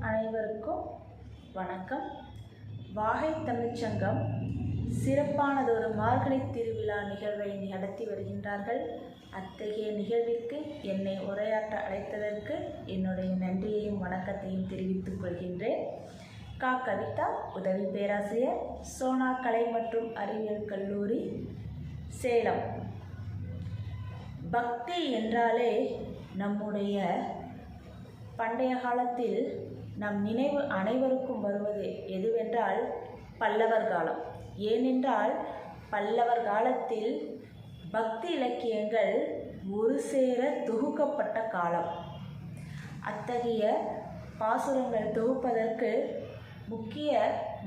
அனைவருக்கும் வணக்கம். வாகை தமிழ்ச்சங்கம் சிறப்பானதொரு மார்கழி திருவிழா நிகழ்வை நடத்தி வருகின்றார்கள். அத்தகைய நிகழ்விற்கு என்னை உரையாற்ற அழைத்ததற்கு என்னுடைய நன்றியையும் வணக்கத்தையும் தெரிவித்துக் கொள்கின்றேன். கவிதா, உதவி பேராசிரியர், சோனா கலை மற்றும் அறிவியல் கல்லூரி, சேலம். பக்தி என்றாலே நம்முடைய பண்டைய காலத்தில் நம் நினைவு அனைவருக்கும் வருவது எதுவென்றால் பல்லவர் காலம். ஏனென்றால் பல்லவர் காலத்தில் பக்தி இலக்கியங்கள் ஒரு சேர தொகுக்கப்பட்ட காலம். அத்தகைய பாசுரங்கள் தொகுப்பதற்கு முக்கிய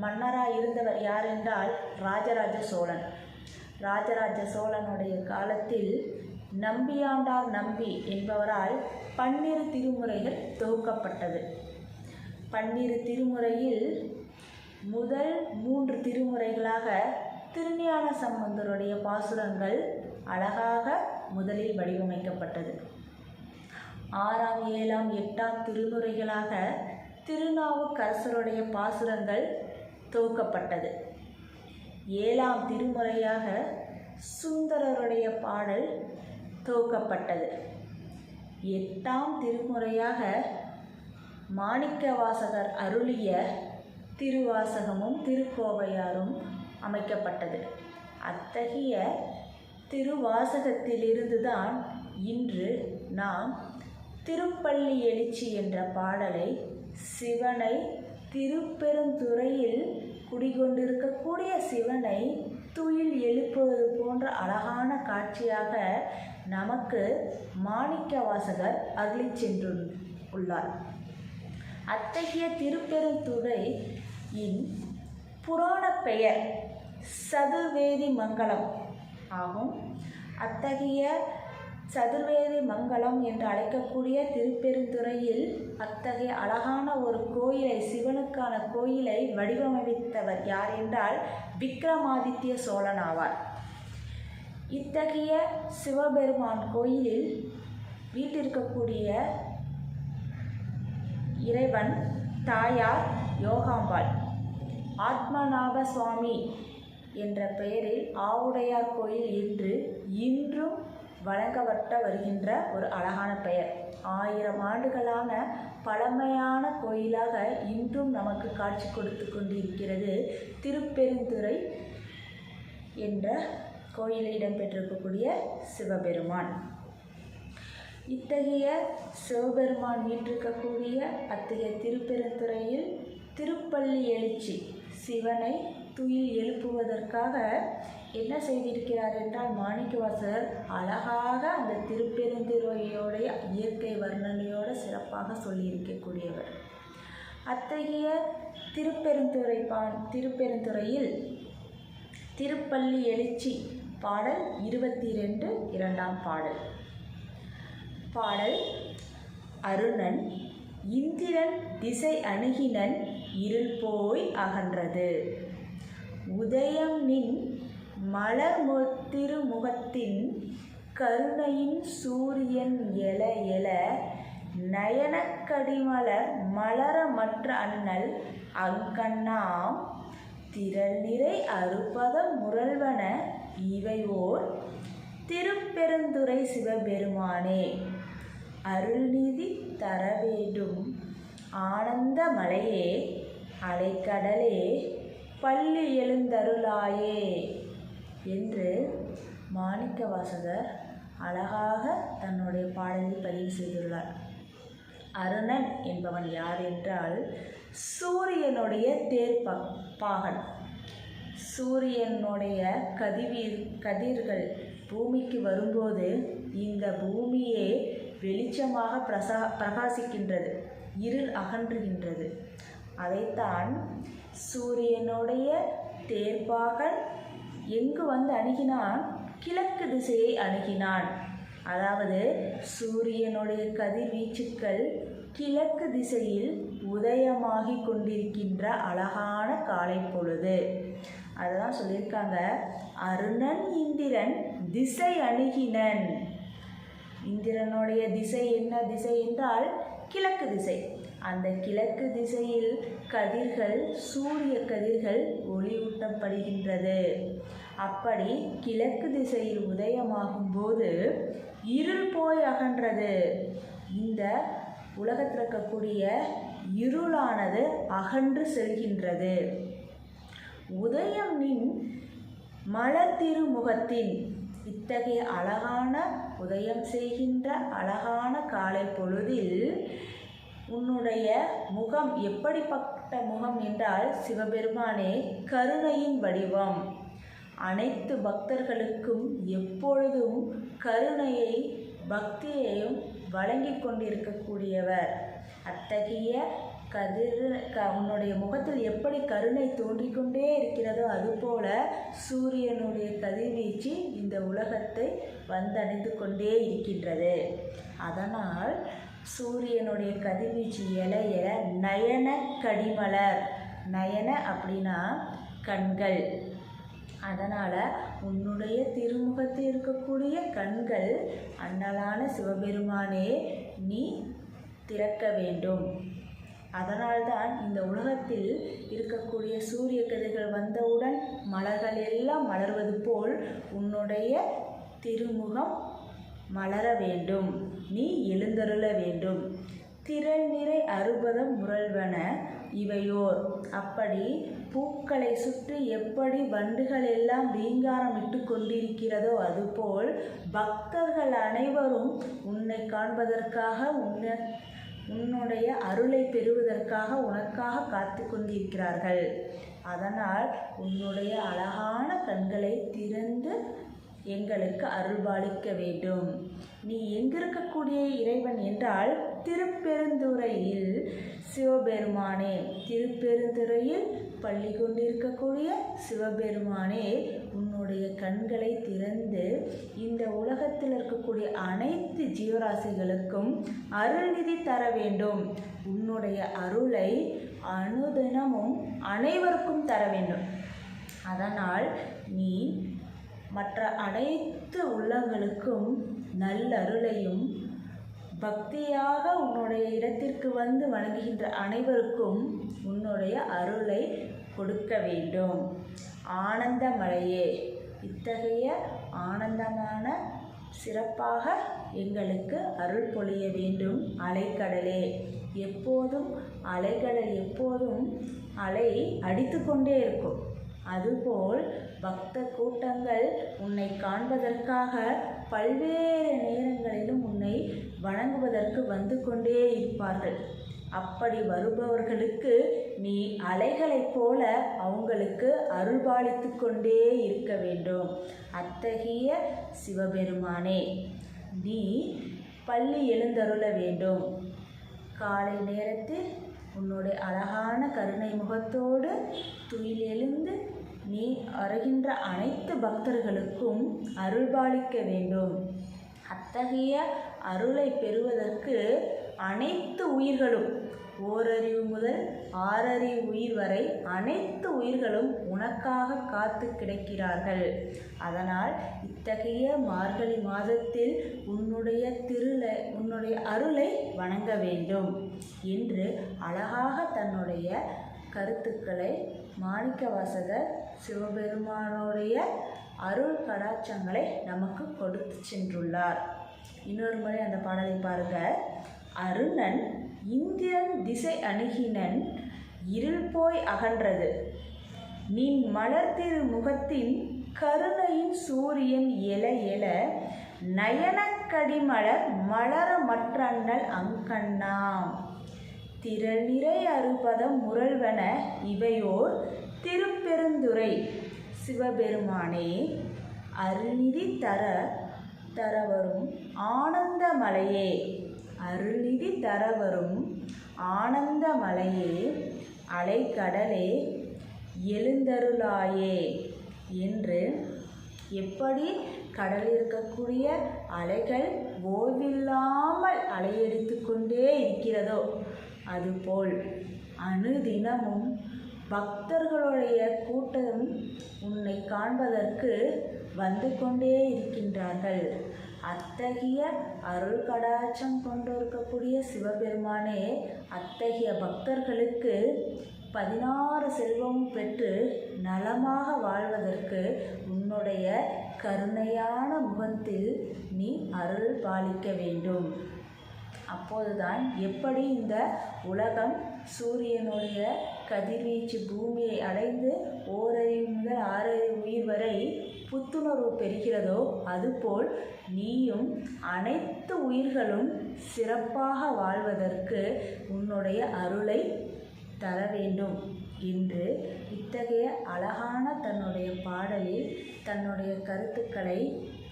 மன்னராக இருந்தவர் யார் என்றால் ராஜராஜ சோழன். ராஜராஜ சோழனுடைய காலத்தில் நம்பியாண்டார் நம்பி என்பவரால் 12 திருமுறைகள் தொகுக்கப்பட்டது. 12 திருமுறையில் முதல் 3 திருமுறைகளாக திருஞான சம்பந்தருடைய பாசுரங்கள் அழகாக முதலில் வடிவமைக்கப்பட்டது. 6ஆம் 7ஆம் 8ஆம் திருமுறைகளாக திருநாவுக்கரசருடைய பாசுரங்கள் தொகுக்கப்பட்டது. 7ஆம் திருமுறையாக சுந்தரருடைய பாடல் தொகுக்கப்பட்டது. 8ஆம் திருமுறையாக மாணிக்கவாசகர் அருளிய திருவாசகமும் திருக்கோவையாரும் அமைக்கப்பட்டது. அத்தகைய திருவாசகத்திலிருந்துதான் இன்று நாம் திருப்பள்ளி எழுச்சி என்ற பாடலை சிவனை திருப்பெருந்துறையில் குடிகொண்டிருக்கக்கூடிய சிவனை துயில் எழுப்புவது போன்ற அழகான காட்சியாக நமக்கு மாணிக்கவாசகர் அருளி சென்றுள்ளார். அத்தகைய திருப்பெருந்துறையின் புராண பெயர் சதுர்வேதி மங்கலம் ஆகும். அத்தகைய சதுர்வேதி மங்கலம் என்று அழைக்கக்கூடிய திருப்பெருந்துறையில் அத்தகைய அழகான ஒரு கோயிலை, சிவனுக்கான கோயிலை வடிவமைத்தவர் யார் என்றால் விக்ரமாதித்ய சோழன் ஆவார். இத்தகைய சிவபெருமான் கோயிலில் வீட்டிற்கக்கூடிய இறைவன் தாயார் யோகாம்பாள். ஆத்மநாப சுவாமி என்ற பெயரில் ஆவுடையார் கோயில் என்று இன்றும் வழங்கப்பட்ட வருகின்ற ஒரு அழகான பெயர். 1000 ஆண்டுகளான பழமையான கோயிலாக இன்றும் நமக்கு காட்சி கொடுத்து கொண்டிருக்கிறது திருப்பெருந்துறை என்ற கோயிலில் இடம்பெற்றிருக்கக்கூடிய சிவபெருமான். இத்தகைய சிவபெருமான் வீற்றிருக்கக்கூடிய அத்தகைய திருப்பெருந்துறையில் திருப்பள்ளி எழுச்சி சிவனை துயில் எழுப்புவதற்காக என்ன செய்திருக்கிறார் என்றால் மாணிக்கவாசகர் அழகாக அந்த திருப்பெருந்துறையோடைய இயற்கை வர்ணனையோடு சிறப்பாக சொல்லியிருக்கக்கூடியவர். அத்தகைய திருப்பெருந்துறையில் திருப்பள்ளி எழுச்சி பாடல் 22 2ஆம் பாடல். அருணன் இந்திரன் திசை அணுகினன் இருள் போய் அகன்றது. உதயம் நின் மலர் திருமுகத்தின் கருணையின் சூரியன் எழ எழ நயனக்கடிமலர் மலர மற்ற அண்ணல் அங்கண்ணாம் திரள் நிறை அறுபத முரல்வன இவை ஓர் திருப்பெருந்துறை சிவபெருமானே. அருள்நிதி தர வேண்டும் ஆனந்த மலையே, அலைக்கடலே பள்ளி எழுந்தருளாயே என்று மாணிக்கவாசகர் அழகாக தன்னுடைய பாடலில் பதிவு செய்துள்ளார். அருணன் என்பவன் யார் என்றால் சூரியனுடைய தேர்ப்பாகன். சூரியனுடைய கதிர்கள் பூமிக்கு வரும்போது இந்த பூமியே வெளிச்சமாக பிரகாசிக்கின்றது, இருள் அகன்றுகின்றது. அதைத்தான் சூரியனுடைய தேர்ப்பாகன் எங்கு வந்து அணுகினான்? கிழக்கு திசையை அணுகினான். அதாவது சூரியனுடைய கதிர்வீச்சுக்கள் கிழக்கு திசையில் உதயமாகி கொண்டிருக்கின்ற அழகான காலை பொழுது. அதுதான் சொல்லியிருக்காங்க, அருணன் இந்திரன் திசை அணுகினன். இந்திரனுடைய திசை என்ன திசை என்றால் கிழக்கு திசை. அந்த கிழக்கு திசையில் கதிர்கள், சூரிய கதிர்கள் ஒளியூட்டப்படுகின்றது. அப்படி கிழக்கு திசையில் உதயமாகும் போது இருள் போய் அகன்றது. இந்த உலகத்தில் இருக்கக்கூடிய இருளானது அகன்று செல்கின்றது. உதயம் நின் மலர் திருமுகத்தின், இத்தகைய அழகான உதயம் செய்கின்ற அழகான காலை பொழுதில் உன்னுடைய முகம் எப்படிப்பட்ட முகம் என்றால், சிவபெருமானே கருணையின் வடிவம். அனைத்து பக்தர்களுக்கும் எப்பொழுதும் கருணையை, பக்தியையும் வழங்கி கொண்டிருக்கக்கூடியவர். அத்தகைய உன்னுடைய முகத்தில் எப்படி கருணை தோன்றிக்கொண்டே இருக்கிறதோ அதுபோல சூரியனுடைய கதிர்வீச்சு இந்த உலகத்தை வந்தடைந்து கொண்டே இருக்கின்றது. அதனால் சூரியனுடைய கதிர்வீச்சு எழ எழ நயன கடிமலர், நயன அப்படின்னா கண்கள். அதனால் உன்னுடைய திருமுகத்தில் இருக்கக்கூடிய கண்கள் அண்ணலான சிவபெருமானே நீ திறக்க வேண்டும். அதனால்தான் இந்த உலகத்தில் இருக்கக்கூடிய சூரிய கதிர்கள் வந்தவுடன் மலர்கள் எல்லாம் மலர்வது போல் உன்னுடைய திருமுகம் மலர வேண்டும், நீ எழுந்தருள வேண்டும். திரள் நிறை அறுபதம் முரல்வன இவையோர், அப்படி பூக்களை சுற்றி எப்படி வண்டுகள் எல்லாம் ரீங்காரம் இட்டு கொண்டிருக்கிறதோ அதுபோல் பக்தர்கள் அனைவரும் உன்னை காண்பதற்காக, உன்னுடைய அருளை பெறுவதற்காக உனக்காக காத்து கொண்டிருக்கிறார்கள். அதனால் உன்னுடைய அழகான கண்களை திறந்து எங்களுக்கு அருள்பாலிக்க வேண்டும். நீ எங்கிருக்கக்கூடிய இறைவன் என்றால் திருப்பெருந்துறையில் சிவபெருமானே, திருப்பெருந்துறையில் பள்ளி கொண்டிருக்கக்கூடிய சிவபெருமானே, உன்னுடைய கண்களை திறந்து இந்த உலகத்தில் இருக்கக்கூடிய அனைத்து ஜீவராசிகளுக்கும் அருள்நிதி தர வேண்டும். உன்னுடைய அருளை அனுதினமும் அனைவருக்கும் தர வேண்டும். அதனால் நீ மற்ற அனைத்து உள்ளங்களுக்கும் நல்லருளையும், பக்தியாக உன்னுடைய இடத்திற்கு வந்து வணங்குகின்ற அனைவருக்கும் உன்னுடைய அருளை கொடுக்க வேண்டும். ஆனந்தமலையே, இத்தகைய ஆனந்தமான சிறப்பாக எங்களுக்கு அருள் பொழிய வேண்டும். அலைக்கடலே, எப்போதும் அலைக்கடல் எப்போதும் அலை அடித்து கொண்டே இருக்கும். அதுபோல் பக்த கூட்டங்கள் உன்னை காண்பதற்காக பல்வேறு நேரங்களிலும் உன்னை வணங்குவதற்கு வந்து கொண்டே இருப்பார்கள். அப்படி வருபவர்களுக்கு நீ அலைகளைப் போல அவங்களுக்கு அருள்பாலித்து கொண்டே இருக்க வேண்டும். அத்தகைய சிவபெருமானே, நீ பள்ளி எழுந்தருள வேண்டும். காலை நேரத்தில் உன்னுடைய அழகான கருணை முகத்தோடு துயில் எழுந்து நீ வருகின்ற அனைத்து பக்தர்களுக்கும் அருள்பாலிக்க வேண்டும். அத்தகைய அருளை பெறுவதற்கு அனைத்து உயிர்களும், ஓரறிவு முதல் ஆறறிவு உயிர் வரை அனைத்து உயிர்களும் உனக்காக காத்து கிடக்கிறார்கள். அதனால் இத்தகைய மார்கழி மாதத்தில் உன்னுடைய அருளை வணங்க வேண்டும் என்று அழகாக தன்னுடைய கருத்துக்களை மாணிக்கவாசகர் சிவபெருமானுடைய அருள் கடாட்சங்களை நமக்கு கொடுத்து சென்றுள்ளார். இன்னொரு முறை அந்த பாடலை பாருங்க. அருணன் இந்திரன் திசை அணுகினன், இருள் போய் அகன்றது. நின் மலர் திரு முகத்தின் கருணையின் சூரியன் எழ எழ நயனக்கடிமலர் மலர மற்றண்ணல் அங்கண்ணாம். திரள் நிறை அறுபதம் முரல்வன இவையோர் திருப்பெருந்துறை சிவபெருமானே, அருள்நிதி தரவரும் ஆனந்தமலையே, அருள்நிதி தரவரும் ஆனந்தமலையே, அலைக்கடலே எழுந்தருளாயே என்று எப்படி கடலில் இருக்கக்கூடிய அலைகள் ஓய்வில்லாமல் அலையடித்து கொண்டே இருக்கிறதோ அதுபோல் அனுதினமும் பக்தர்களுடைய கூட்டம் உன்னை காண்பதற்கு வந்து கொண்டே இருக்கின்றார்கள். அத்தகைய அருள் கடாட்சம் கொண்டிருக்கக்கூடிய சிவபெருமானே அத்தகைய பக்தர்களுக்கு 16 செல்வமும் பெற்று நலமாக வாழ்வதற்கு உன்னுடைய கருணையான முகத்தில் நீ அருள் பாலிக்க வேண்டும். அப்போதுதான் எப்படி இந்த உலகம் சூரியனுடைய கதிர்வீச்சு பூமியை அடைந்து ஓரறிவு முதல் 6 உயிர் வரை புத்துணர்வு பெறுகிறதோ அதுபோல் நீயும் அனைத்து உயிர்களும் சிறப்பாக வாழ்வதற்கு உன்னுடைய அருளை தர வேண்டும் என்று இத்தகைய அழகான தன்னுடைய பாடலில் தன்னுடைய கருத்துக்களை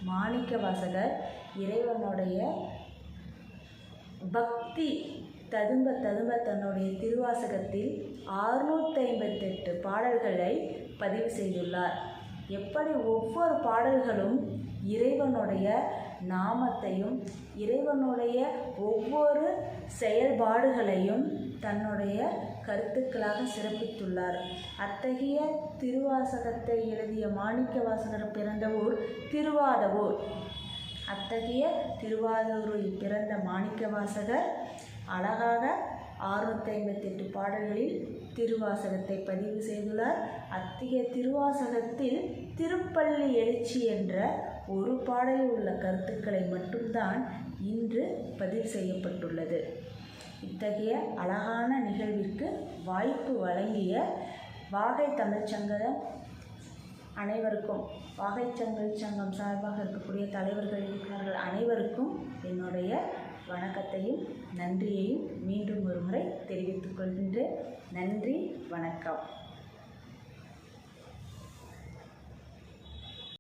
மாணிக்கவாசகர் இறைவனுடைய பக்தி ததும்ப தன்னுடைய திருவாசகத்தில் 658 பாடல்களை பதிவு செய்துள்ளார். எப்படி ஒவ்வொரு பாடல்களும் இறைவனுடைய நாமத்தையும் இறைவனுடைய ஒவ்வொரு செயல்பாடுகளையும் தன்னுடைய கருத்துக்களாக சிறப்பித்துள்ளார். அத்தகைய திருவாசகத்தை எழுதிய மாணிக்கவாசகர் பிறந்த ஊர் திருவாதவூர். அத்தகைய திருவாதூரில் பிறந்த மாணிக்கவாசகர் அழகாக 658 பாடல்களில் திருவாசகத்தை பதிவு செய்துள்ளார். அத்தகைய திருவாசகத்தில் திருப்பள்ளி எழுச்சி என்ற ஒரு பாடலில் உள்ள கருத்துக்களை மட்டும்தான் இன்று பதிவு செய்யப்பட்டுள்ளது. இத்தகைய அழகான நிகழ்விற்கு வாய்ப்பு வழங்கிய வாகை தமிழ்ச்சங்கம் அனைவருக்கும், வாகை சங்கம் சார்பாக இருக்கக்கூடிய தலைவர்கள் இருக்கிறார்கள் அனைவருக்கும் என்னுடைய வணக்கத்தையும் நன்றியையும் மீண்டும் ஒரு முறை தெரிவித்துக் கொள்கின்றேன். நன்றி, வணக்கம்.